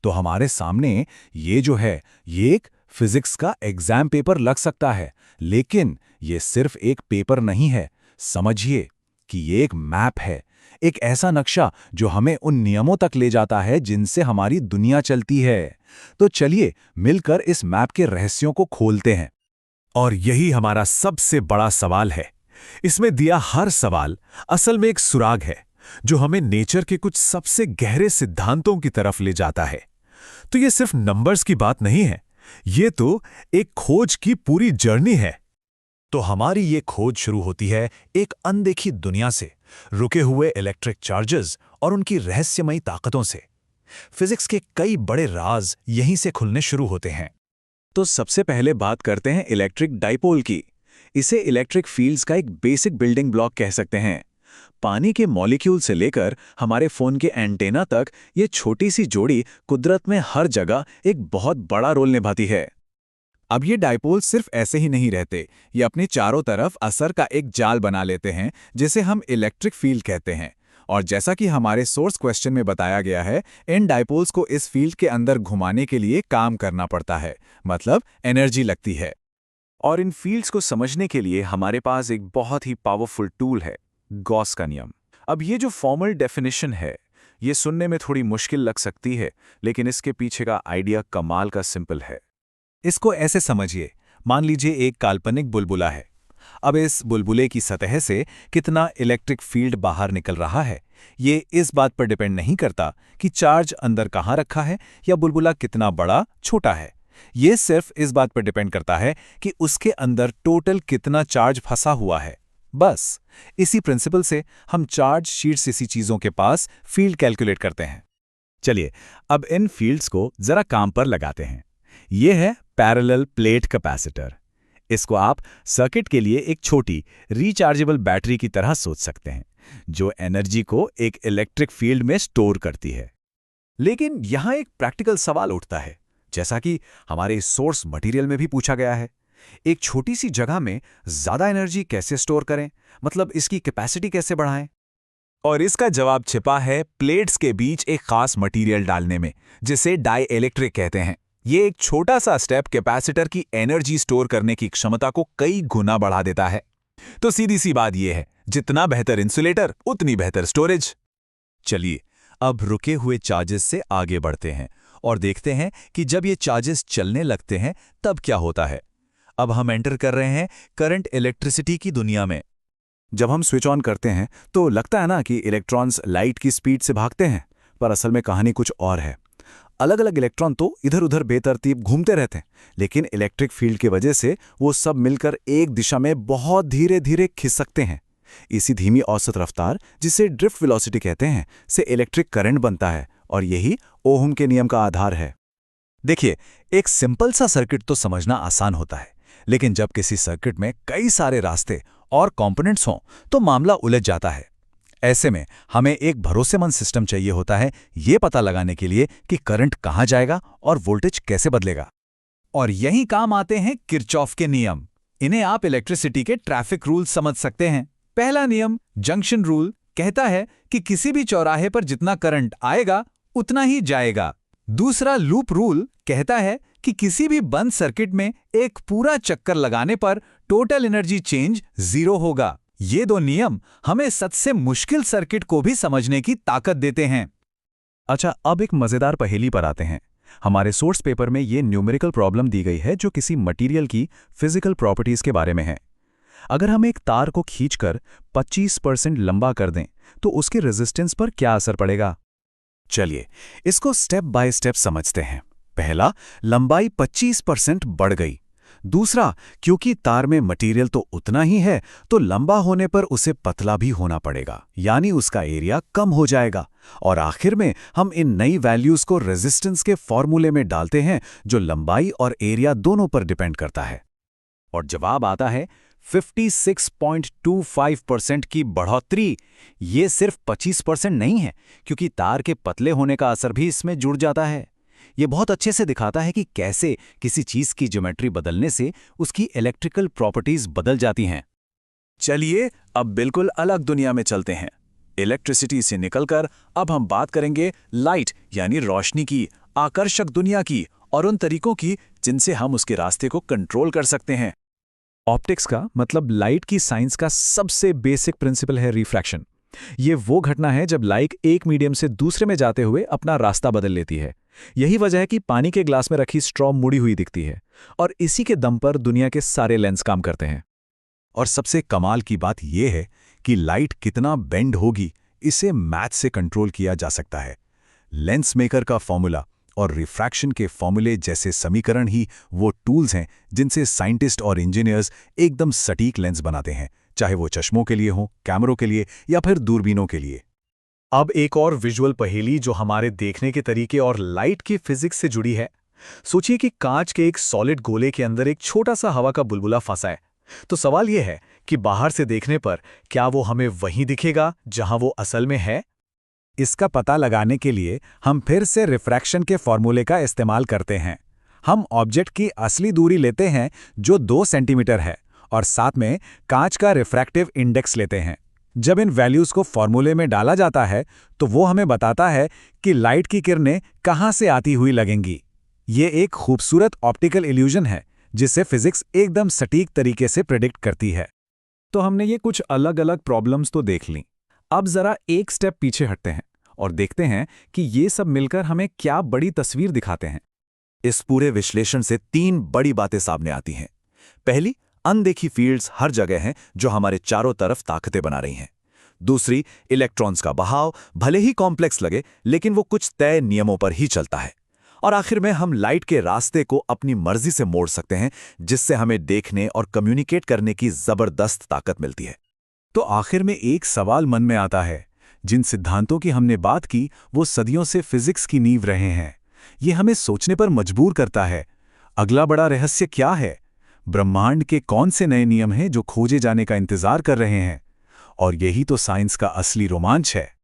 तो हमारे सामने ये जो है, ये एक फिजिक्स का एग्जाम पेपर लग सकता है, लेकिन ये सिर्फ एक पेपर नहीं है। समझिए कि ये एक मैप है, एक ऐसा नक्शा जो हमें उन नियमों तक ले जाता है जिनसे हमारी दुनिया चलती है। तो चलिए मिलकर इस मैप के रहस्यों को खोलते हैं। और यही हमारा सबसे बड़ा सवाल है। इसमें दिया हर सवाल असल में एक सुराग है जो हमें नेचर के कुछ सबसे गहरे सिद्धांतों की तरफ ले जाता है। तो ये सिर्फ नंबर्स की बात नहीं है, ये तो एक खोज की पूरी जर्नी है। तो हमारी ये खोज शुरू होती है एक अनदेखी दुनिया से, रुके हुए इलेक्ट्रिक चार्जेस और उनकी रहस्यमयी ताकतों से। फिजिक्स के कई बड़े राज यहीं से खुलने शुरू होते हैं। तो सबसे पहले बात करते हैं इलेक्ट्रिक डाइपोल की। इसे इलेक्ट्रिक फील्ड्स का एक बेसिक बिल्डिंग ब्लॉक कह सकते हैं। पानी के मॉलिक्यूल से लेकर हमारे फोन के एंटेना तक ये छोटी सी जोड़ी कुदरत में हर जगह एक बहुत बड़ा रोल निभाती है। अब ये डाइपोल सिर्फ ऐसे ही नहीं रहते, ये अपने चारों तरफ असर का एक जाल बना लेते हैं जिसे हम इलेक्ट्रिक फील्ड कहते हैं। और जैसा कि हमारे सोर्स क्वेश्चन में बताया गया है, इन डाइपोल्स को इस फील्ड के अंदर घुमाने के लिए काम करना पड़ता है, मतलब एनर्जी लगती है। और इन फील्ड्स को समझने के लिए हमारे पास एक बहुत ही पावरफुल टूल है, गॉस का नियम। अब ये जो फॉर्मल डेफिनेशन है, ये सुनने में थोड़ी मुश्किल लग सकती है, लेकिन इसके पीछे का आइडिया कमाल का सिंपल है। इसको ऐसे समझिए, मान लीजिए एक काल्पनिक बुलबुला है। अब इस बुलबुले की सतह से कितना इलेक्ट्रिक फील्ड बाहर निकल रहा है, ये इस बात पर डिपेंड नहीं करता कि चार्ज अंदर कहाँ रखा है या बुलबुला कितना बड़ा छोटा है। ये सिर्फ इस बात पर डिपेंड करता है कि उसके अंदर टोटल कितना चार्ज फंसा हुआ है। बस इसी प्रिंसिपल से हम चार्ज शीट्स जैसी चीजों के पास फील्ड कैलकुलेट करते हैं। चलिए अब इन फील्ड्स को जरा काम पर लगाते हैं। ये है पैरेलल प्लेट कैपेसिटर। इसको आप सर्किट के लिए एक छोटी रिचार्जेबल बैटरी की तरह सोच सकते हैं, जो एनर्जी को एक इलेक्ट्रिक फील्ड में स्टोर करती है। लेकिन यहां एक प्रैक्टिकल सवाल उठता है, जैसा कि हमारे सोर्स मटेरियल में भी पूछा गया है। एक छोटी सी जगह में ज्यादा एनर्जी कैसे स्टोर करें, मतलब इसकी कैपेसिटी कैसे बढ़ाएं? और इसका जवाब छिपा है प्लेट्स के बीच एक खास मटेरियल डालने में, जिसे डाई इलेक्ट्रिक कहते हैं। ये एक छोटा सा स्टेप कैपेसिटर की एनर्जी स्टोर करने की क्षमता को कई गुना बढ़ा देता है। तो सीधी सी बात यह है, जितना बेहतर इंसुलेटर उतनी बेहतर स्टोरेज। चलिए अब रुके हुए चार्जेस से आगे बढ़ते हैं और देखते हैं कि जब ये चार्जेस चलने लगते हैं तब क्या होता है। अब हम एंटर कर रहे हैं करंट इलेक्ट्रिसिटी की दुनिया में। जब हम स्विच ऑन करते हैं तो लगता है ना कि इलेक्ट्रॉन्स लाइट की स्पीड से भागते हैं, पर असल में कहानी कुछ और है। अलग अलग इलेक्ट्रॉन तो इधर उधर बेतरतीब घूमते रहते हैं, लेकिन इलेक्ट्रिक फील्ड की वजह से वो सब मिलकर एक दिशा में बहुत धीरे धीरे खिसकते हैं। इसी धीमी औसत रफ्तार, जिसे ड्रिफ्ट वेलोसिटी कहते हैं, से इलेक्ट्रिक करंट बनता है और यही ओहम के नियम का आधार है। देखिए, एक सिंपल सा सर्किट तो समझना आसान होता है, लेकिन जब किसी सर्किट में कई सारे रास्ते और कंपोनेंट्स हों तो मामला उलझ जाता है। ऐसे में हमें एक भरोसेमंद सिस्टम चाहिए होता है ये पता लगाने के लिए कि करंट कहाँ जाएगा और वोल्टेज कैसे बदलेगा। और यही काम आते हैं किरचॉफ के नियम। इन्हें आप इलेक्ट्रिसिटी के ट्रैफिक रूल समझ सकते हैं। पहला नियम, जंक्शन रूल, कहता है कि किसी भी चौराहे पर जितना करंट आएगा उतना ही जाएगा। दूसरा, लूप रूल, कहता है कि किसी भी बंद सर्किट में एक पूरा चक्कर लगाने पर टोटल एनर्जी चेंज 0 होगा। ये दो नियम हमें सबसे मुश्किल सर्किट को भी समझने की ताकत देते हैं। अच्छा, अब एक मजेदार पहेली पर आते हैं। हमारे सोर्स पेपर में ये न्यूमेरिकल प्रॉब्लम दी गई है जो किसी मटेरियल की फिजिकल प्रॉपर्टीज के बारे में है। अगर हम एक तार को खींचकर 25% लंबा कर दें तो उसके रेजिस्टेंस पर क्या असर पड़ेगा? चलिए इसको स्टेप बाय स्टेप समझते हैं। पहला, लंबाई 25% बढ़ गई। दूसरा, क्योंकि तार में मटेरियल तो उतना ही है तो लंबा होने पर उसे पतला भी होना पड़ेगा, यानी उसका एरिया कम हो जाएगा। और आखिर में हम इन नई वैल्यूज को रेजिस्टेंस के फॉर्मूले में डालते हैं जो लंबाई और एरिया दोनों पर डिपेंड करता है। और जवाब आता है 56.25% की बढ़ोतरी। ये सिर्फ 25% नहीं है, क्योंकि तार के पतले होने का असर भी इसमें जुड़ जाता है। ये बहुत अच्छे से दिखाता है कि कैसे किसी चीज की ज्योमेट्री बदलने से उसकी इलेक्ट्रिकल प्रॉपर्टीज बदल जाती हैं। चलिए अब बिल्कुल अलग दुनिया में चलते हैं। इलेक्ट्रिसिटी से निकलकर अब हम बात करेंगे लाइट यानी रोशनी की, आकर्षक दुनिया की और उन तरीकों की जिनसे हम उसके रास्ते को कंट्रोल कर सकते हैं। ऑप्टिक्स का मतलब लाइट की साइंस का सबसे बेसिक प्रिंसिपल है रिफ्रैक्शन। ये वो घटना है जब लाइट एक मीडियम से दूसरे में जाते हुए अपना रास्ता बदल लेती है। यही वजह है कि पानी के ग्लास में रखी स्ट्रॉ मुड़ी हुई दिखती है, और इसी के दम पर दुनिया के सारे लेंस काम करते हैं। और सबसे कमाल की बात यह है कि लाइट कितना बेंड होगी इसे मैथ से कंट्रोल किया जा सकता है। लेंस मेकर का फॉर्मूला और रिफ्रैक्शन के फॉर्मूले जैसे समीकरण ही वो टूल्स हैं जिनसे साइंटिस्ट और इंजीनियर्स एकदम सटीक लेंस बनाते हैं, चाहे वो चश्मों के लिए हो, कैमरों के लिए या फिर दूरबीनों के लिए। अब एक और विजुअल पहेली जो हमारे देखने के तरीके और लाइट की फिजिक्स से जुड़ी है। सोचिए कि कांच के एक सॉलिड गोले के अंदर एक छोटा सा हवा का बुलबुला फंसा है। तो सवाल यह है कि बाहर से देखने पर क्या वो हमें वहीं दिखेगा जहां वो असल में है? इसका पता लगाने के लिए हम फिर से रिफ्रैक्शन के फॉर्मूले का इस्तेमाल करते हैं। हम ऑब्जेक्ट की असली दूरी लेते हैं जो 2 सेंटीमीटर है, और साथ में कांच का रिफ्रैक्टिव इंडेक्स लेते हैं। जब इन वैल्यूज को फॉर्मूले में डाला जाता है तो वो हमें बताता है कि लाइट की किरणें कहां से आती हुई लगेंगी। ये एक खूबसूरत ऑप्टिकल इल्यूजन है जिसे फिजिक्स एकदम सटीक तरीके से प्रेडिक्ट करती है। तो हमने ये कुछ अलग अलग प्रॉब्लम्स तो देख लीं। अब जरा एक स्टेप पीछे हटते हैं और देखते हैं कि ये सब मिलकर हमें क्या बड़ी तस्वीर दिखाते हैं। इस पूरे विश्लेषण से 3 बड़ी बातें सामने आती हैं। पहली, अनदेखी फील्ड्स हर जगह हैं जो हमारे चारों तरफ ताकतें बना रही हैं। दूसरी, इलेक्ट्रॉन्स का बहाव भले ही कॉम्प्लेक्स लगे लेकिन वो कुछ तय नियमों पर ही चलता है। और आखिर में हम लाइट के रास्ते को अपनी मर्जी से मोड़ सकते हैं, जिससे हमें देखने और कम्युनिकेट करने की जबरदस्त ताकत मिलती है। तो आखिर में एक सवाल मन में आता है, जिन सिद्धांतों की हमने बात की वो सदियों से फिजिक्स की नींव रहे हैं। ये हमें सोचने पर मजबूर करता है, अगला बड़ा रहस्य क्या है? ब्रह्मांड के कौन से नए नियम हैं जो खोजे जाने का इंतजार कर रहे हैं? और यही तो साइंस का असली रोमांच है।